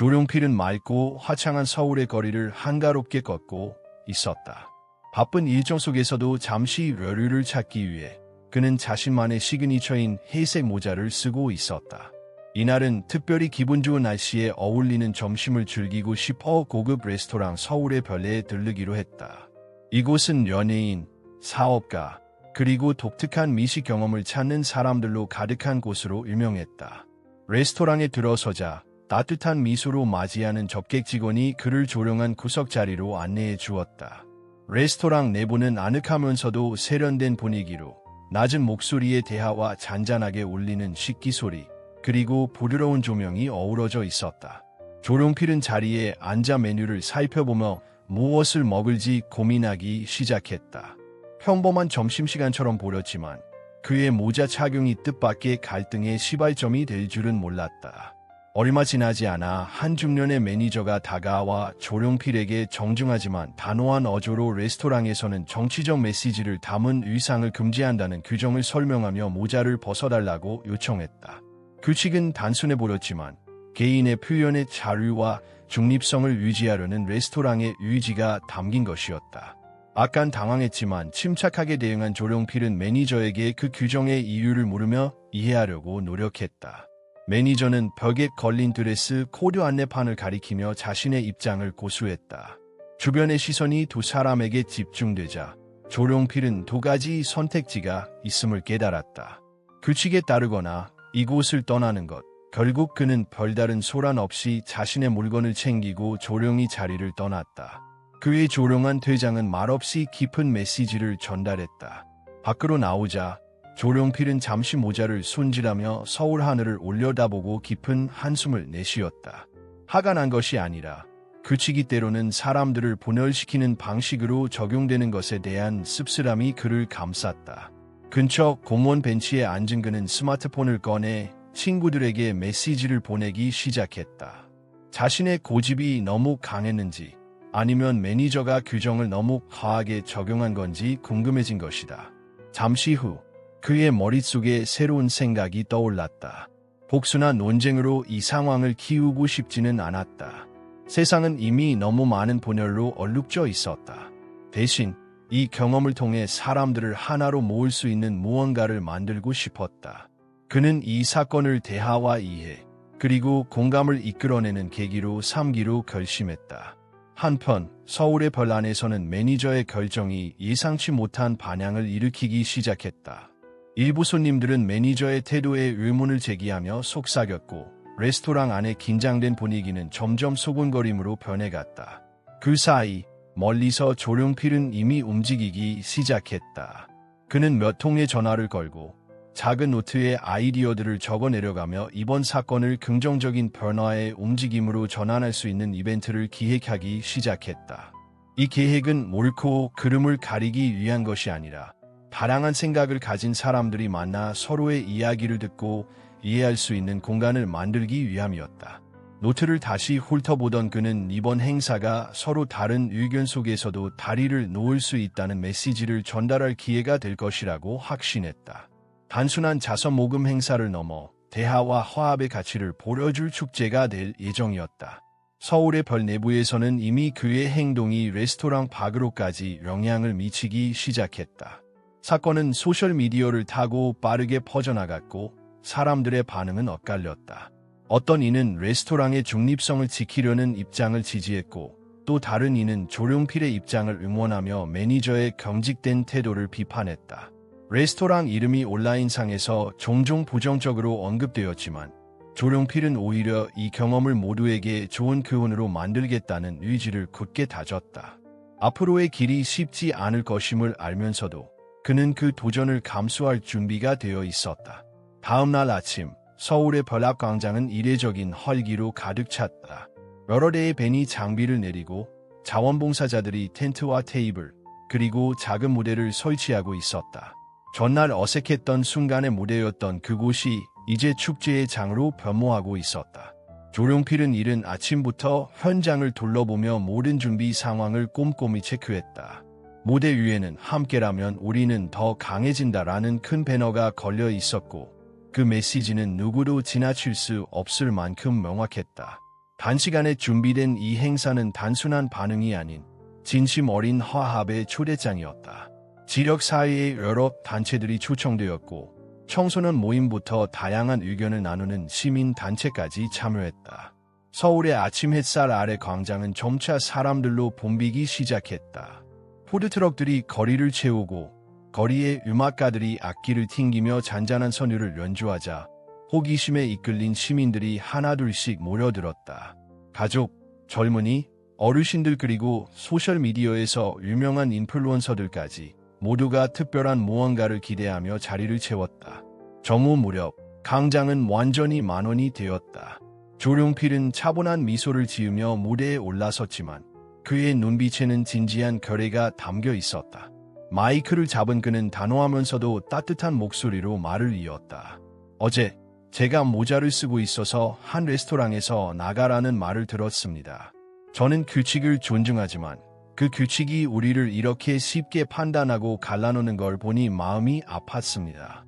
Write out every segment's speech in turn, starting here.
조룡필은 맑고 화창한 서울의 거리를 한가롭게 걷고 있었다. 바쁜 일정 속에서도 잠시 여유를 찾기 위해 그는 자신만의 시그니처인 회색 모자를 쓰고 있었다. 이날은 특별히 기분 좋은 날씨에 어울리는 점심을 즐기고 싶어 고급 레스토랑 서울의 별내에 들르기로 했다. 이곳은 연예인, 사업가, 그리고 독특한 미식 경험을 찾는 사람들로 가득한 곳으로 유명했다. 레스토랑에 들어서자 따뜻한 미소로 맞이하는 접객 직원이 그를 조용한 구석 자리로 안내해 주었다. 레스토랑 내부는 아늑하면서도 세련된 분위기로 낮은 목소리의 대화와 잔잔하게 울리는 식기 소리, 그리고 부드러운 조명이 어우러져 있었다. 조룡필은 자리에 앉아 메뉴를 살펴보며 무엇을 먹을지 고민하기 시작했다. 평범한 점심시간처럼 보였지만 그의 모자 착용이 뜻밖의 갈등의 시발점이 될 줄은 몰랐다. 얼마 지나지 않아 한 중년의 매니저가 다가와 조룡필에게 정중하지만 단호한 어조로 레스토랑에서는 정치적 메시지를 담은 의상을 금지한다는 규정을 설명하며 모자를 벗어달라고 요청했다. 규칙은 단순해 보였지만 개인의 표현의 자유와 중립성을 유지하려는 레스토랑의 의지가 담긴 것이었다. 약간 당황했지만 침착하게 대응한 조룡필은 매니저에게 그 규정의 이유를 물으며 이해하려고 노력했다. 매니저는 벽에 걸린 드레스 코드 안내판을 가리키며 자신의 입장을 고수했다. 주변의 시선이 두 사람에게 집중되자 조룡필은 두 가지 선택지가 있음을 깨달았다. 규칙에 따르거나 이곳을 떠나는 것. 결국 그는 별다른 소란 없이 자신의 물건을 챙기고 조용히 자리를 떠났다. 그의 조용한 퇴장은 말없이 깊은 메시지를 전달했다. 밖으로 나오자 조룡필은 잠시 모자를 손질하며 서울 하늘을 올려다보고 깊은 한숨을 내쉬었다. 화가 난 것이 아니라 규칙이 때로는 사람들을 분열시키는 방식으로 적용되는 것에 대한 씁쓸함이 그를 감쌌다. 근처 공원 벤치에 앉은 그는 스마트폰을 꺼내 친구들에게 메시지를 보내기 시작했다. 자신의 고집이 너무 강했는지 아니면 매니저가 규정을 너무 과하게 적용한 건지 궁금해진 것이다. 잠시 후 그의 머릿속에 새로운 생각이 떠올랐다. 복수나 논쟁으로 이 상황을 키우고 싶지는 않았다. 세상은 이미 너무 많은 분열로 얼룩져 있었다. 대신 이 경험을 통해 사람들을 하나로 모을 수 있는 무언가를 만들고 싶었다. 그는 이 사건을 대화와 이해, 그리고 공감을 이끌어내는 계기로 삼기로 결심했다. 한편 서울의 별 안에서는 매니저의 결정이 예상치 못한 반향을 일으키기 시작했다. 일부 손님들은 매니저의 태도에 의문을 제기하며 속삭였고 레스토랑 안의 긴장된 분위기는 점점 소곤거림으로 변해갔다. 그 사이 멀리서 조룡필은 이미 움직이기 시작했다. 그는 몇 통의 전화를 걸고 작은 노트에 아이디어들을 적어 내려가며 이번 사건을 긍정적인 변화의 움직임으로 전환할 수 있는 이벤트를 기획하기 시작했다. 이 계획은 옳고 그름을 가리기 위한 것이 아니라 다양한 생각을 가진 사람들이 만나 서로의 이야기를 듣고 이해할 수 있는 공간을 만들기 위함이었다. 노트를 다시 훑어보던 그는 이번 행사가 서로 다른 의견 속에서도 다리를 놓을 수 있다는 메시지를 전달할 기회가 될 것이라고 확신했다. 단순한 자선 모금 행사를 넘어 대화와 화합의 가치를 보여줄 축제가 될 예정이었다. 서울의 별 내부에서는 이미 그의 행동이 레스토랑 밖으로까지 영향을 미치기 시작했다. 사건은 소셜미디어를 타고 빠르게 퍼져나갔고 사람들의 반응은 엇갈렸다. 어떤 이는 레스토랑의 중립성을 지키려는 입장을 지지했고 또 다른 이는 조룡필의 입장을 응원하며 매니저의 경직된 태도를 비판했다. 레스토랑 이름이 온라인상에서 종종 부정적으로 언급되었지만 조룡필은 오히려 이 경험을 모두에게 좋은 교훈으로 만들겠다는 의지를 굳게 다졌다. 앞으로의 길이 쉽지 않을 것임을 알면서도 그는 그 도전을 감수할 준비가 되어 있었다. 다음 날 아침 서울의 별 앞 광장은 이례적인 활기로 가득 찼다. 여러 대의 벤이 장비를 내리고 자원봉사자들이 텐트와 테이블 그리고 작은 무대를 설치하고 있었다. 전날 어색했던 순간의 무대였던 그곳이 이제 축제의 장으로 변모하고 있었다. 조룡필은 이른 아침부터 현장을 둘러보며 모든 준비 상황을 꼼꼼히 체크했다. 무대 위에는 함께라면 우리는 더 강해진다라는 큰 배너가 걸려 있었고 그 메시지는 누구도 지나칠 수 없을 만큼 명확했다. 단시간에 준비된 이 행사는 단순한 반응이 아닌 진심 어린 화합의 초대장이었다. 지역 사회의 여러 단체들이 초청되었고 청소년 모임부터 다양한 의견을 나누는 시민단체까지 참여했다. 서울의 아침 햇살 아래 광장은 점차 사람들로 붐비기 시작했다. 푸드트럭들이 거리를 채우고 거리의 음악가들이 악기를 튕기며 잔잔한 선율을 연주하자 호기심에 이끌린 시민들이 하나둘씩 모여들었다. 가족, 젊은이, 어르신들 그리고 소셜미디어에서 유명한 인플루언서들까지 모두가 특별한 무언가를 기대하며 자리를 채웠다. 정오 무렵 광장은 완전히 만원이 되었다. 조룡필은 차분한 미소를 지으며 무대에 올라섰지만 그의 눈빛에는 진지한 결의가 담겨 있었다. 마이크를 잡은 그는 단호하면서도 따뜻한 목소리로 말을 이었다. 어제 제가 모자를 쓰고 있어서 한 레스토랑에서 나가라는 말을 들었습니다. 저는 규칙을 존중하지만 그 규칙이 우리를 이렇게 쉽게 판단하고 갈라놓는 걸 보니 마음이 아팠습니다.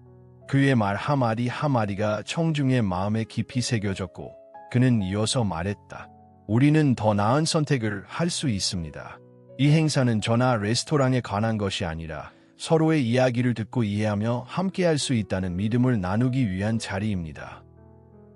그의 말 한마디 한마디가 청중의 마음에 깊이 새겨졌고 그는 이어서 말했다. 우리는 더 나은 선택을 할 수 있습니다. 이 행사는 저나 레스토랑에 관한 것이 아니라 서로의 이야기를 듣고 이해하며 함께할 수 있다는 믿음을 나누기 위한 자리입니다.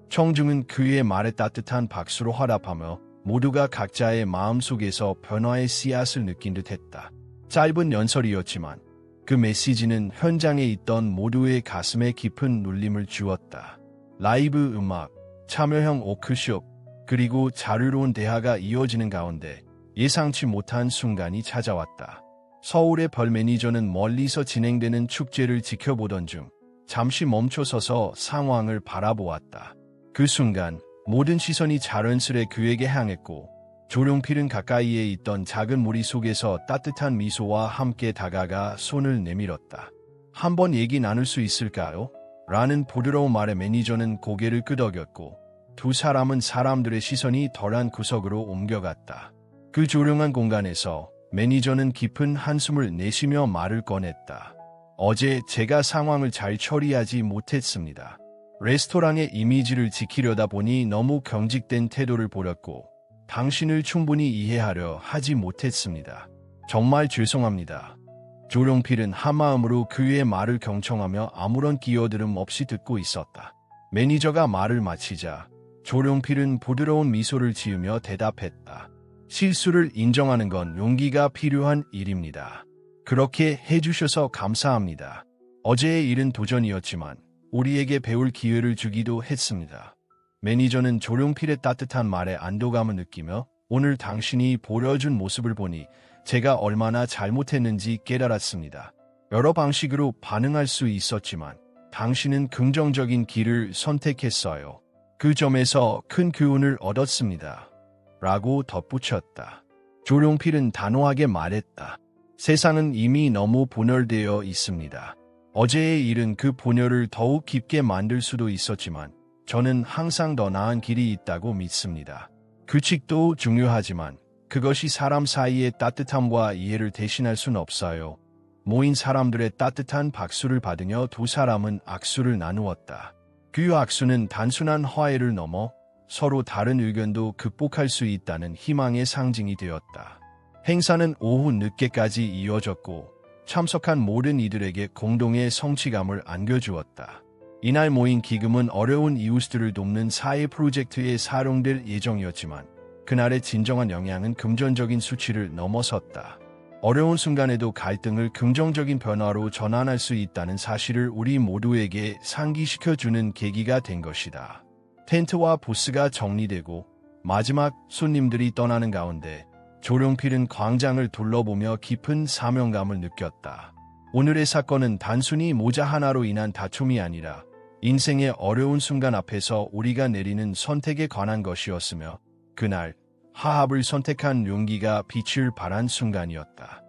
청중은 그의 말에 따뜻한 박수로 화답하며 모두가 각자의 마음속에서 변화의 씨앗을 느낀 듯했다. 짧은 연설이었지만 그 메시지는 현장에 있던 모두의 가슴에 깊은 눌림을 주었다. 라이브 음악, 참여형 워크숍, 그리고 자유로운 대화가 이어지는 가운데 예상치 못한 순간이 찾아왔다. 서울의 벌 매니저는 멀리서 진행되는 축제를 지켜보던 중 잠시 멈춰서서 상황을 바라보았다. 그 순간 모든 시선이 자연스레 그에게 향했고 조룡필은 가까이에 있던 작은 무리 속에서 따뜻한 미소와 함께 다가가 손을 내밀었다. 한번 얘기 나눌 수 있을까요? 라는 부드러운 말에 매니저는 고개를 끄덕였고 두 사람은 사람들의 시선이 덜한 구석으로 옮겨갔다. 그 조용한 공간에서 매니저는 깊은 한숨을 내쉬며 말을 꺼냈다. 어제 제가 상황을 잘 처리하지 못했습니다. 레스토랑의 이미지를 지키려다 보니 너무 경직된 태도를 보였고 당신을 충분히 이해하려 하지 못했습니다. 정말 죄송합니다. 조룡필은 한마음으로 그의 말을 경청하며 아무런 끼어들음 없이 듣고 있었다. 매니저가 말을 마치자 조룡필은 부드러운 미소를 지으며 대답했다. 실수를 인정하는 건 용기가 필요한 일입니다. 그렇게 해주셔서 감사합니다. 어제의 일은 도전이었지만 우리에게 배울 기회를 주기도 했습니다. 매니저는 조룡필의 따뜻한 말에 안도감을 느끼며 오늘 당신이 보여준 모습을 보니 제가 얼마나 잘못했는지 깨달았습니다. 여러 방식으로 반응할 수 있었지만 당신은 긍정적인 길을 선택했어요. 그 점에서 큰 교훈을 얻었습니다. 라고 덧붙였다. 조룡필은 단호하게 말했다. 세상은 이미 너무 분열되어 있습니다. 어제의 일은 그 분열을 더욱 깊게 만들 수도 있었지만 저는 항상 더 나은 길이 있다고 믿습니다. 규칙도 중요하지만 그것이 사람 사이의 따뜻함과 이해를 대신할 순 없어요. 모인 사람들의 따뜻한 박수를 받으며 두 사람은 악수를 나누었다. 그 악수는 단순한 화해를 넘어 서로 다른 의견도 극복할 수 있다는 희망의 상징이 되었다. 행사는 오후 늦게까지 이어졌고 참석한 모든 이들에게 공동의 성취감을 안겨주었다. 이날 모인 기금은 어려운 이웃들을 돕는 사회 프로젝트에 사용될 예정이었지만 그날의 진정한 영향은 금전적인 수치를 넘어섰다. 어려운 순간에도 갈등을 긍정적인 변화로 전환할 수 있다는 사실을 우리 모두에게 상기시켜주는 계기가 된 것이다. 텐트와 부스가 정리되고 마지막 손님들이 떠나는 가운데 조룡필은 광장을 둘러보며 깊은 사명감을 느꼈다. 오늘의 사건은 단순히 모자 하나로 인한 다툼이 아니라 인생의 어려운 순간 앞에서 우리가 내리는 선택에 관한 것이었으며 그날 화합을 선택한 용기가 빛을 발한 순간이었다.